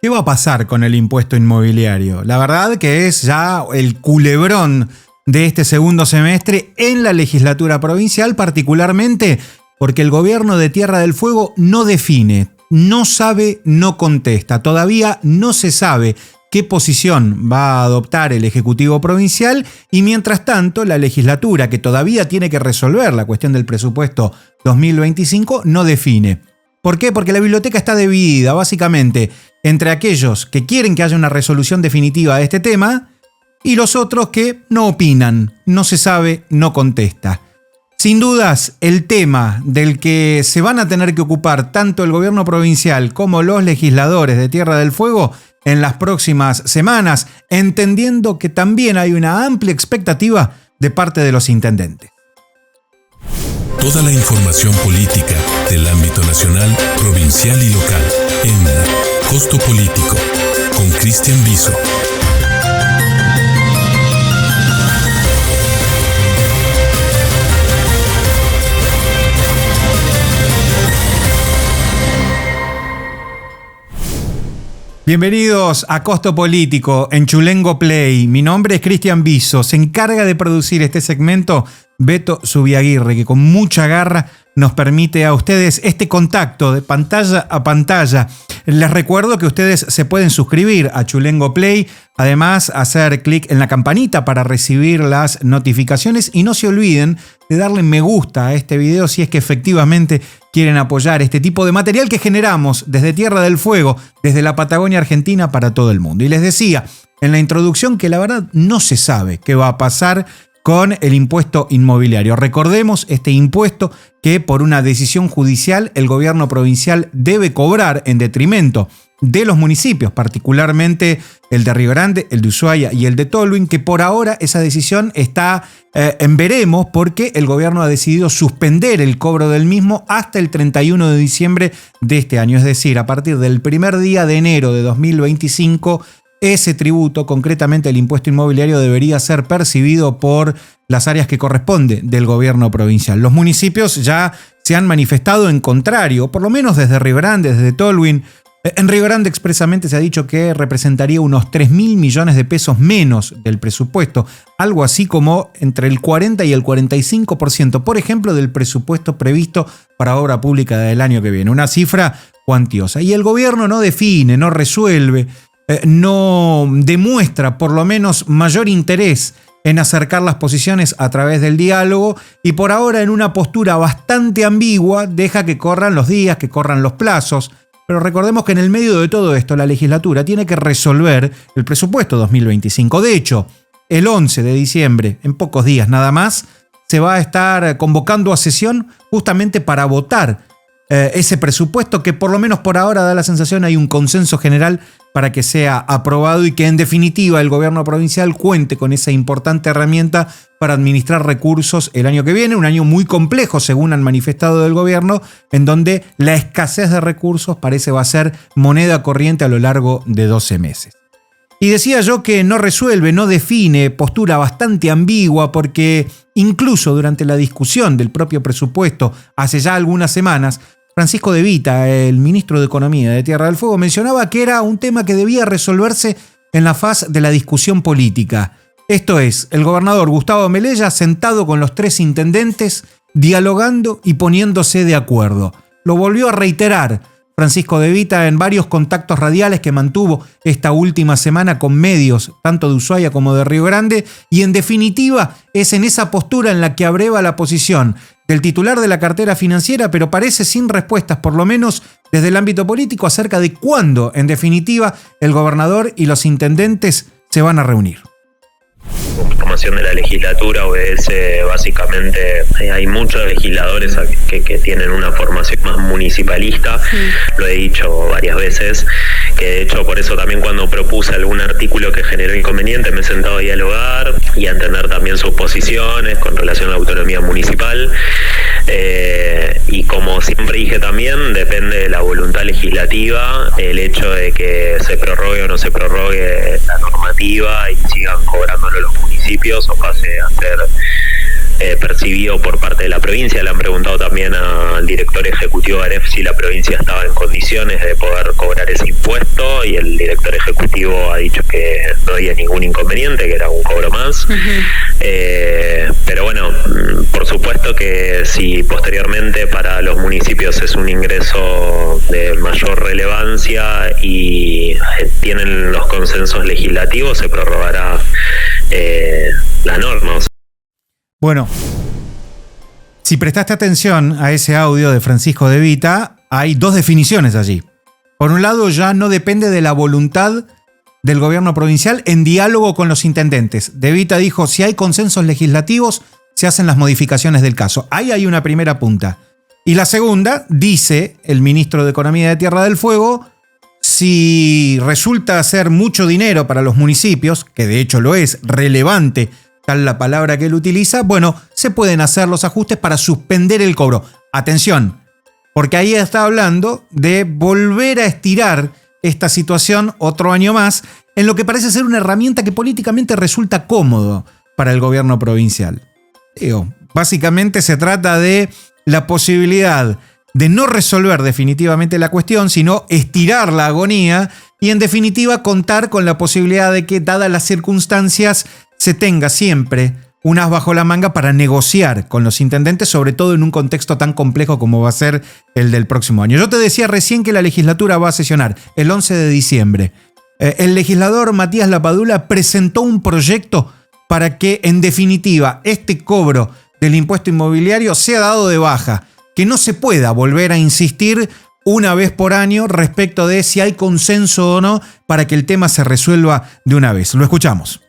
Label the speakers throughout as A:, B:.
A: ¿Qué va a pasar con el impuesto inmobiliario? La verdad que es ya el culebrón de este segundo semestre en la legislatura provincial, particularmente porque el gobierno de Tierra del Fuego no define, no sabe, no contesta. Todavía no se sabe qué posición va a adoptar el Ejecutivo Provincial y mientras tanto la legislatura, que todavía tiene que resolver la cuestión del presupuesto 2025, no define. ¿Por qué? Porque la biblioteca está dividida básicamente entre aquellos que quieren que haya una resolución definitiva de este tema y los otros que no opinan, no se sabe, no contesta. Sin dudas, el tema del que se van a tener que ocupar tanto el gobierno provincial como los legisladores de Tierra del Fuego en las próximas semanas, entendiendo que también hay una amplia expectativa de parte de los intendentes.
B: Toda la información política del ámbito nacional, provincial y local en Costo Político con Cristian Viso.
A: Bienvenidos a Costo Político en Chulengo Play. Mi nombre es Cristian Viso. Se encarga de producir este segmento Beto Zubiaguirre, que con mucha garra nos permite a ustedes este contacto de pantalla a pantalla. Les recuerdo que ustedes se pueden suscribir a Chulengo Play, además hacer clic en la campanita para recibir las notificaciones y no se olviden de darle me gusta a este video si es que efectivamente quieren apoyar este tipo de material que generamos desde Tierra del Fuego, desde la Patagonia Argentina para todo el mundo. Y les decía en la introducción que la verdad no se sabe qué va a pasar con el impuesto inmobiliario. Recordemos este impuesto que por una decisión judicial el gobierno provincial debe cobrar en detrimento de los municipios, particularmente el de Río Grande, el de Ushuaia y el de Tolwyn, que por ahora esa decisión está en veremos porque el gobierno ha decidido suspender el cobro del mismo hasta el 31 de diciembre de este año. Es decir, a partir del primer día de enero de 2025, ese tributo, concretamente el impuesto inmobiliario, debería ser percibido por las áreas que corresponde del gobierno provincial. Los municipios ya se han manifestado en contrario, por lo menos desde Río Grande, desde Tolwyn. En Río Grande expresamente se ha dicho que representaría unos 3.000 millones de pesos menos del presupuesto, algo así como entre el 40 y el 45%, por ejemplo, del presupuesto previsto para obra pública del año que viene. Una cifra cuantiosa. Y el gobierno no define, no resuelve, no demuestra por lo menos mayor interés en acercar las posiciones a través del diálogo y por ahora en una postura bastante ambigua deja que corran los días, que corran los plazos. Pero recordemos que en el medio de todo esto la legislatura tiene que resolver el presupuesto 2025. De hecho, el 11 de diciembre, en pocos días nada más, se va a estar convocando a sesión justamente para votar ese presupuesto que por lo menos por ahora da la sensación hay un consenso general para que sea aprobado y que en definitiva el gobierno provincial cuente con esa importante herramienta para administrar recursos el año que viene, un año muy complejo según han manifestado del gobierno, en donde la escasez de recursos parece va a ser moneda corriente a lo largo de 12 meses. Y decía yo que no resuelve, no define, postura bastante ambigua porque incluso durante la discusión del propio presupuesto hace ya algunas semanas, Francisco De Vita, el ministro de Economía de Tierra del Fuego, mencionaba que era un tema que debía resolverse en la faz de la discusión política. Esto es, el gobernador Gustavo Melella sentado con los tres intendentes, dialogando y poniéndose de acuerdo. Lo volvió a reiterar Francisco De Vita en varios contactos radiales que mantuvo esta última semana con medios, tanto de Ushuaia como de Río Grande, y en definitiva es en esa postura en la que abreva la posición del titular de la cartera financiera, pero parece sin respuestas, por lo menos desde el ámbito político, acerca de cuándo, en definitiva, el gobernador y los intendentes se van a reunir.
C: La formación de la legislatura obedece básicamente, hay muchos legisladores que tienen una formación más municipalista, lo he dicho varias veces, que de hecho por eso también cuando propuse algún artículo que generó inconveniente me he sentado a dialogar y a entender también sus posiciones con relación a la autonomía municipal. Y como siempre dije también, depende de la voluntad legislativa el hecho de que se prorrogue o no se prorrogue la normativa y sigan cobrándolo los municipios o pase a ser percibido por parte de la provincia. Le han preguntado también al director ejecutivo de AREF si la provincia estaba en condiciones de poder cobrar ese impuesto y el sector ejecutivo ha dicho que no había ningún inconveniente, que era un cobro más. Pero bueno, por supuesto que si posteriormente para los municipios es un ingreso de mayor relevancia y tienen los consensos legislativos, se prorrogará la norma.
A: Bueno, si prestaste atención a ese audio de Francisco De Vita, hay dos definiciones allí. Por un lado, ya no depende de la voluntad del gobierno provincial en diálogo con los intendentes. De Vita dijo, si hay consensos legislativos, se hacen las modificaciones del caso. Ahí hay una primera punta. Y la segunda, dice el ministro de Economía de Tierra del Fuego, si resulta ser mucho dinero para los municipios, que de hecho lo es, relevante, tal la palabra que él utiliza, bueno, se pueden hacer los ajustes para suspender el cobro. Atención, porque ahí está hablando de volver a estirar esta situación otro año más, en lo que parece ser una herramienta que políticamente resulta cómodo para el gobierno provincial. Básicamente se trata de la posibilidad de no resolver definitivamente la cuestión, sino estirar la agonía y en definitiva contar con la posibilidad de que, dadas las circunstancias, se tenga siempre un as bajo la manga para negociar con los intendentes, sobre todo en un contexto tan complejo como va a ser el del próximo año. Yo te decía recién que la legislatura va a sesionar el 11 de diciembre. El legislador Matías Lapadula presentó un proyecto para que, en definitiva, este cobro del impuesto inmobiliario sea dado de baja, que no se pueda volver a insistir una vez por año respecto de si hay consenso o no para que el tema se resuelva de una vez. Lo escuchamos.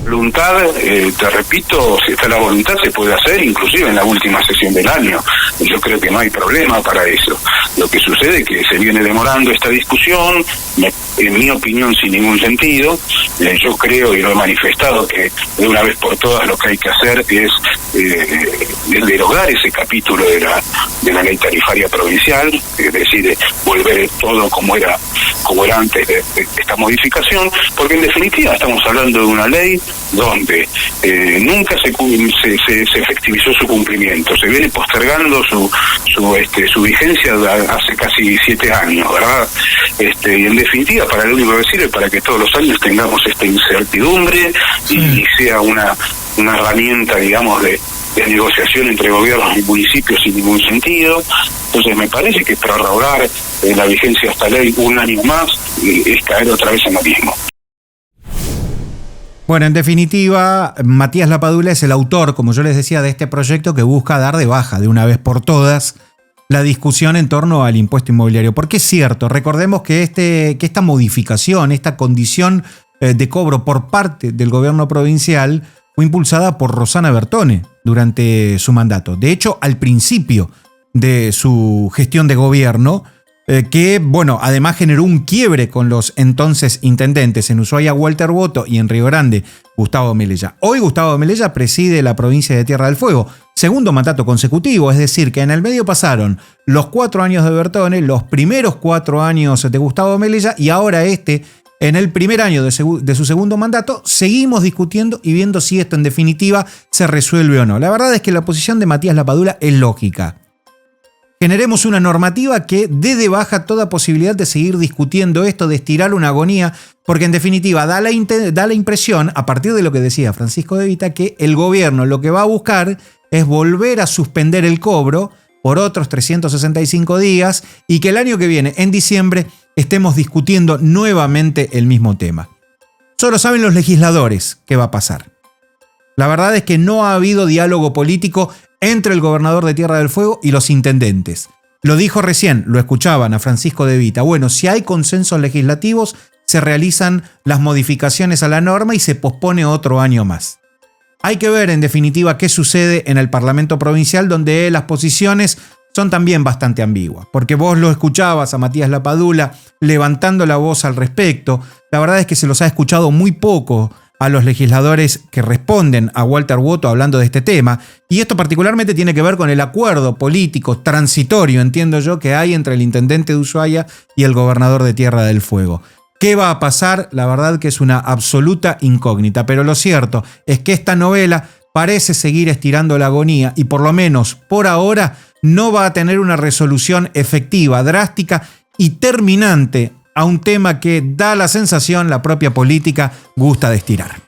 D: Voluntad, te repito, si está la voluntad se puede hacer, inclusive en la última sesión del año. Yo creo que no hay problema para eso. Lo que sucede es que se viene demorando esta discusión, en mi opinión sin ningún sentido. Yo creo y lo he manifestado que de una vez por todas lo que hay que hacer es derogar ese capítulo de la ley tarifaria provincial, es decir, volver todo como era antes de esta modificación, porque en definitiva estamos hablando de una ley donde nunca se efectivizó su cumplimiento, se viene postergando su vigencia hace casi 7 años, ¿verdad? Y en definitiva, para lo único que sirve para que todos los años tengamos esta incertidumbre y sea una herramienta, digamos, de negociación entre gobiernos y municipios sin ningún sentido. Entonces me parece que prorrogar la vigencia de esta ley un año más es caer otra vez en lo mismo.
A: Bueno, en definitiva, Matías Lapadula es el autor, como yo les decía, de este proyecto que busca dar de baja de una vez por todas la discusión en torno al impuesto inmobiliario. Porque es cierto, recordemos que esta modificación, esta condición de cobro por parte del gobierno provincial fue impulsada por Rosana Bertone durante su mandato. De hecho, al principio de su gestión de gobierno, que, bueno, además generó un quiebre con los entonces intendentes en Ushuaia, Walter Boto, y en Río Grande, Gustavo Melella. Hoy Gustavo Melella preside la provincia de Tierra del Fuego, segundo mandato consecutivo, es decir, que en el medio pasaron los 4 años de Bertone, los primeros 4 años de Gustavo Melella, y ahora en el primer año de su segundo mandato, seguimos discutiendo y viendo si esto en definitiva se resuelve o no. La verdad es que la posición de Matías Lapadula es lógica. Generemos una normativa que dé de baja toda posibilidad de seguir discutiendo esto, de estirar una agonía, porque en definitiva da la impresión, a partir de lo que decía Francisco De Vita, que el gobierno lo que va a buscar es volver a suspender el cobro por otros 365 días y que el año que viene, en diciembre, estemos discutiendo nuevamente el mismo tema. Solo saben los legisladores qué va a pasar. La verdad es que no ha habido diálogo político entre el gobernador de Tierra del Fuego y los intendentes. Lo dijo recién, lo escuchaban a Francisco De Vita. Bueno, si hay consensos legislativos, se realizan las modificaciones a la norma y se pospone otro año más. Hay que ver, en definitiva, qué sucede en el Parlamento Provincial, donde las posiciones son también bastante ambiguas. Porque vos lo escuchabas a Matías Lapadula levantando la voz al respecto. La verdad es que se los ha escuchado muy poco a los legisladores que responden a Walter Boto hablando de este tema. Y esto particularmente tiene que ver con el acuerdo político transitorio, entiendo yo, que hay entre el intendente de Ushuaia y el gobernador de Tierra del Fuego. ¿Qué va a pasar? La verdad que es una absoluta incógnita, pero lo cierto es que esta novela parece seguir estirando la agonía y por lo menos por ahora no va a tener una resolución efectiva, drástica y terminante a un tema que da la sensación la propia política gusta de estirar.